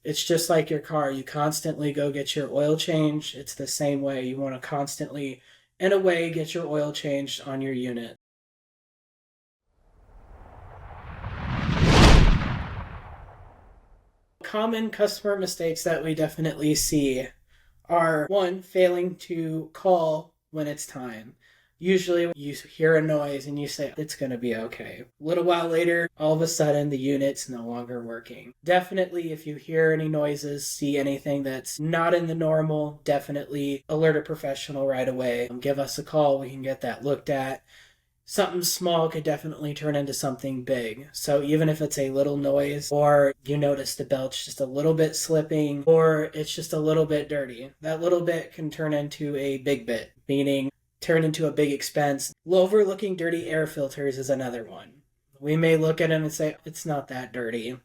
It's just like your car. You constantly go get your oil changed. It's the same way. You want to constantly, in a way, get your oil changed on your unit. Common customer mistakes that we definitely see are one, failing to call when it's time. Usually you hear a noise and you say, it's going to be okay. A little while later, all of a sudden the unit's no longer working. Definitely, if you hear any noises, see anything that's not in the normal, definitely alert a professional right away. Give us a call. We can get that looked at. Something small could definitely turn into something big. So even if it's a little noise, or you notice the belt's just a little bit slipping, or it's just a little bit dirty, that little bit can turn into a big bit, meaning turn into a big expense. Overlooking dirty air filters is another one. We may look at them and say, it's not that dirty. A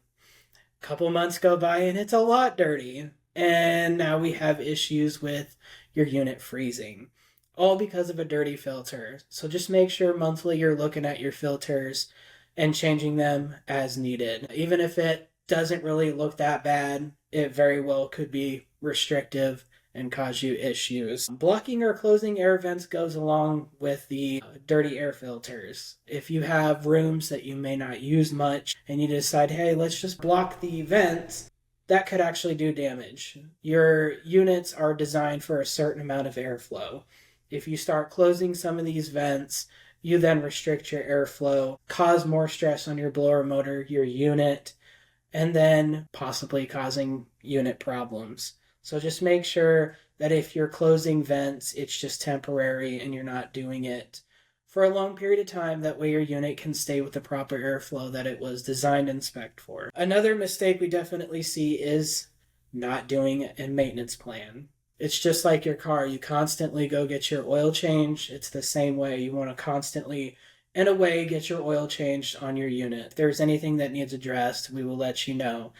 couple months go by and it's a lot dirty. And now we have issues with your unit freezing, all because of a dirty filter. So just make sure monthly you're looking at your filters and changing them as needed. Even if it doesn't really look that bad, it very well could be restrictive and cause you issues. Blocking or closing air vents goes along with the dirty air filters. If you have rooms that you may not use much and you decide, hey, let's just block the vents, that could actually do damage. Your units are designed for a certain amount of airflow. If you start closing some of these vents, you then restrict your airflow, cause more stress on your blower motor, your unit, and then possibly causing unit problems. So just make sure that if you're closing vents, it's just temporary and you're not doing it for a long period of time. That way your unit can stay with the proper airflow that it was designed and spec'd for. Another mistake we definitely see is not doing a maintenance plan. It's just like your car. You constantly go get your oil changed. It's the same way. You want to constantly, in a way, get your oil changed on your unit. If there's anything that needs addressed, we will let you know.